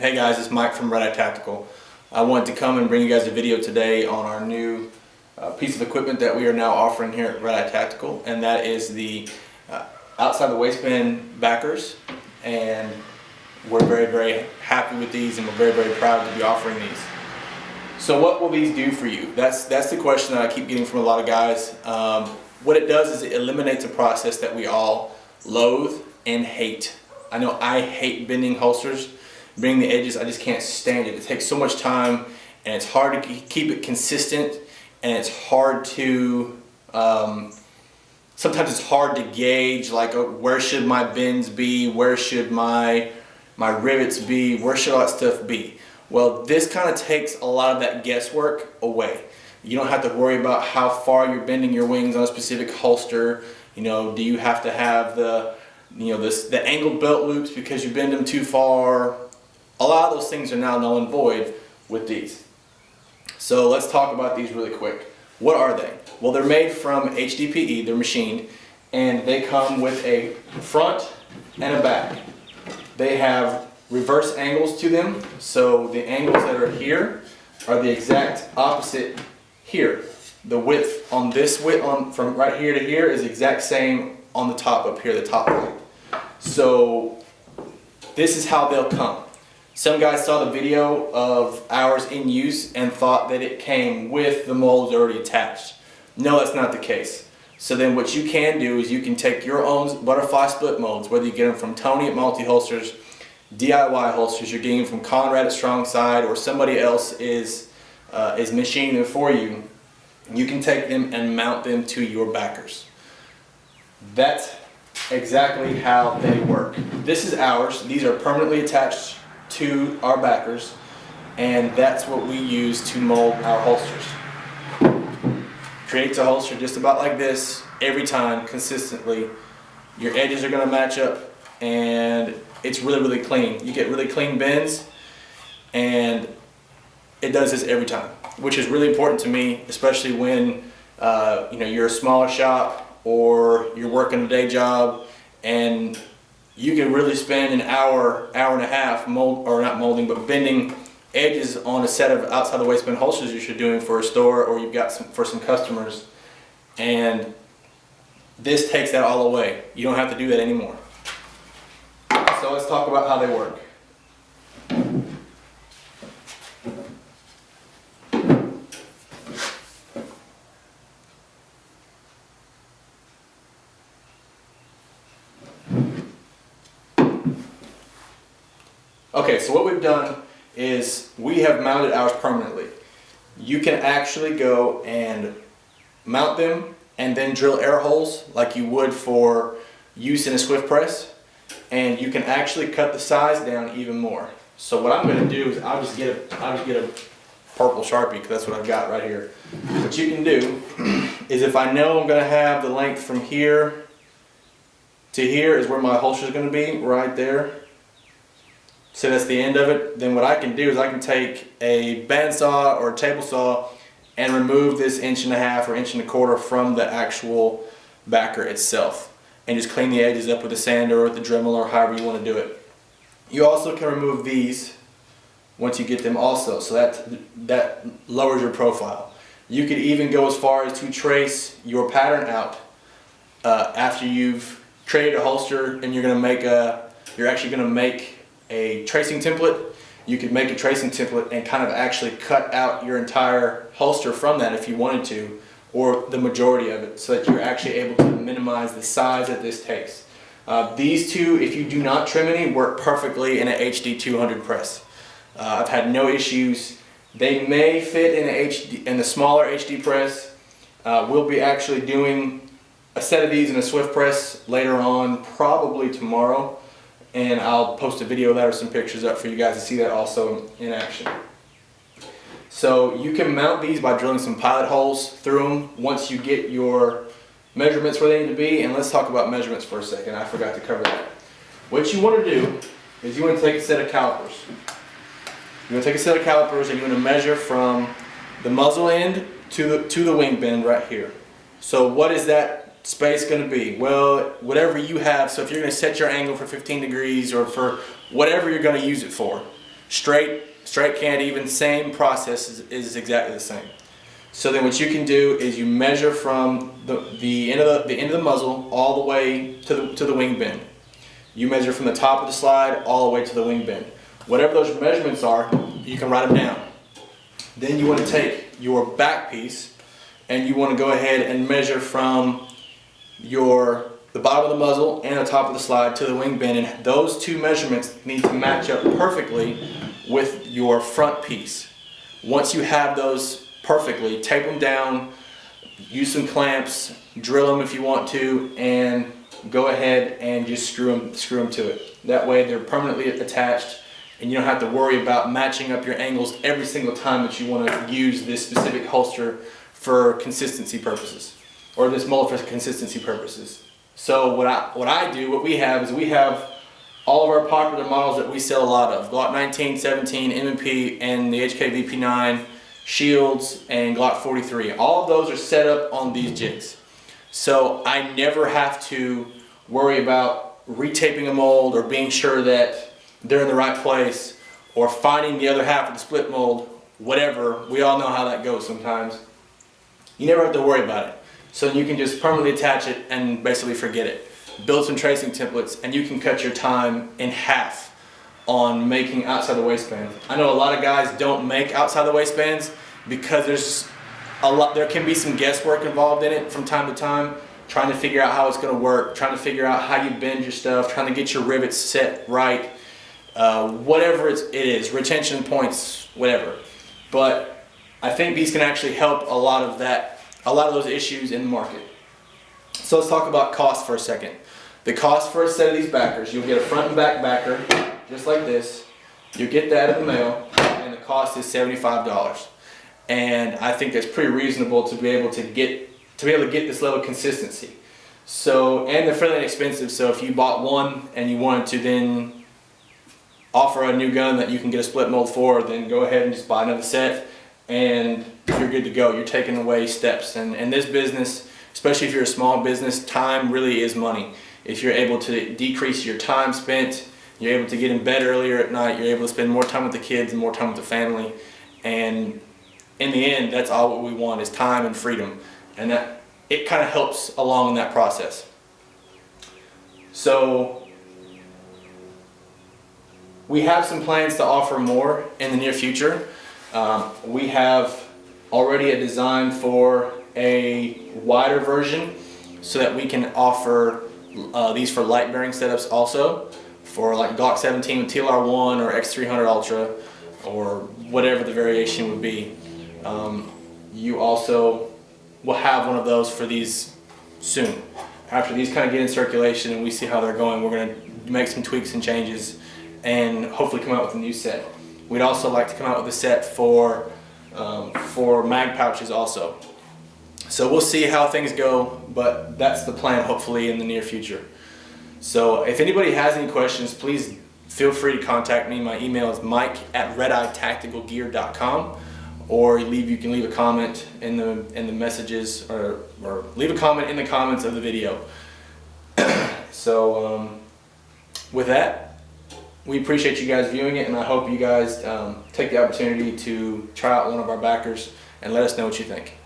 Hey guys, it's Mike from Redeye Tactical. I wanted to come and bring you guys a video today on our new piece of equipment that we are now offering here at Redeye Tactical, and that is the outside the waistband backers. And we're very happy with these, and we're very proud to be offering these. So what will these do for you? That's the question that I keep getting from a lot of guys. What it does is it eliminates a process that we all loathe and hate. I know I hate bending holsters. Bending the edges, I just can't stand it. It takes so much time, and it's hard to keep it consistent, and it's hard to, sometimes it's hard to gauge, like, where should my bends be, where should my rivets be, where should all that stuff be. Well, this kind of takes a lot of that guesswork away. You don't have to worry about how far you're bending your wings on a specific holster. You know, do you have to have the angled belt loops because you bend them too far? A lot of those things are now null and void with these. So let's talk about these really quick. What are they? Well, they're made from HDPE, they're machined, and they come with a front and a back. They have reverse angles to them, so the angles that are here are the exact opposite here. The width on this from right here to here is the exact same on the top up here, the top point. So this is how they'll come. Some guys saw the video of ours in use and thought that it came with the molds already attached. No, that's not the case. So then what you can do is you can take your own butterfly split molds, whether you get them from Tony at Multi-Holsters, DIY holsters, you're getting them from Conrad at Strong Side, or somebody else is machining them for you. You can take them and mount them to your backers. That's exactly how they work. This is ours. These are permanently attached to our backers, and that's what we use to mold our holsters. Creates a holster just about like this every time, consistently. Your edges are going to match up, and it's really clean. You get really clean bends, and it does this every time, which is really important to me, especially when you're a smaller shop or you're working a day job, and you can really spend an hour and a half bending edges on a set of outside the waistband holsters you're doing for a store, or you've got for some customers, and this takes that all away. You don't have to do that anymore. So let's talk about how they work. Okay, so what we've done is we have mounted ours permanently. You can actually go and mount them and then drill air holes like you would for use in a swift press, and you can actually cut the size down even more. So what I'm going to do is I'll just get a purple Sharpie, because that's what I've got right here. What you can do is, if I know I'm going to have the length from here to here is where my holster is going to be, right there. So that's the end of it. Then what I can do is I can take a bandsaw or a table saw and remove this 1.5 or 1.25 from the actual backer itself, and just clean the edges up with a sander or with the Dremel, or however you want to do it. You also can remove these once you get them also, so that lowers your profile. You could even go as far as to trace your pattern out after you've created a holster, and you're actually going to make a tracing template. You could make a tracing template and kind of actually cut out your entire holster from that if you wanted to, or the majority of it, so that you're actually able to minimize the size that this takes. These two, if you do not trim any, work perfectly in an HD 200 press. I've had no issues. They may fit in the smaller HD press. We'll be actually doing a set of these in a swift press later on, probably tomorrow. And I'll post a video of that or some pictures up for you guys to see that also in action. So you can mount these by drilling some pilot holes through them once you get your measurements where they need to be. And let's talk about measurements for a second. I forgot to cover that. What you want to do is you want to take a set of calipers. You want to take a set of calipers, and you want to measure from the muzzle end to the wing bend right here. So what is that space going to be? Well, whatever you have. So if you're going to set your angle for 15 degrees, or for whatever you're going to use it for, Straight can't even, same process is exactly the same. So then what you can do is you measure from the end of the muzzle all the way to the wing bend. You measure from the top of the slide all the way to the wing bend. Whatever those measurements are, you can write them down. Then you want to take your back piece and you want to go ahead and measure from the bottom of the muzzle and the top of the slide to the wing bend, and those two measurements need to match up perfectly with your front piece. Once you have those perfectly, tape them down, use some clamps, drill them if you want to, and go ahead and just screw them to it. That way they're permanently attached and you don't have to worry about matching up your angles every single time that you want to use this specific holster for consistency purposes, or this mullet for consistency purposes. So what we have all of our popular models that we sell a lot of: Glock 19, 17, M&P, and the HK VP9, Shields, and Glock 43. All of those are set up on these jigs. So I never have to worry about retaping a mold or being sure that they're in the right place or finding the other half of the split mold, whatever. We all know how that goes sometimes. You never have to worry about it. So you can just permanently attach it and basically forget it. Build some tracing templates and you can cut your time in half on making outside the waistbands. I know a lot of guys don't make outside the waistbands because there can be some guesswork involved in it from time to time, trying to figure out how it's going to work, trying to figure out how you bend your stuff, trying to get your rivets set right, whatever it is, retention points, whatever. But I think these can actually help a lot of those issues in the market. So let's talk about cost for a second. The cost for a set of these backers: you'll get a front and back backer, just like this. You get that in the mail, and the cost is $75. And I think that's pretty reasonable to be able to get this level of consistency. So, and they're fairly inexpensive. So if you bought one and you wanted to then offer a new gun that you can get a split mold for, then go ahead and just buy another set, and you're good to go. You're taking away steps. And in this business, especially if you're a small business, time really is money. If you're able to decrease your time spent, you're able to get in bed earlier at night, you're able to spend more time with the kids and more time with the family. And in the end, that's all what we want, is time and freedom. And that it kind of helps along in that process. So we have some plans to offer more in the near future. We have already a design for a wider version so that we can offer these for light bearing setups also, for like Glock 17 with TLR1 or X300 Ultra or whatever the variation would be. You also will have one of those for these soon. After these kind of get in circulation and we see how they're going, we're going to make some tweaks and changes and hopefully come out with a new set. We'd also like to come out with a set for mag pouches also. So we'll see how things go, but that's the plan hopefully in the near future. So if anybody has any questions, please feel free to contact me. My email is mike@redeyetacticalgear.com, or you can leave a comment in the messages, or leave a comment in the comments of the video. So with that, we appreciate you guys viewing it, and I hope you guys take the opportunity to try out one of our backers and let us know what you think.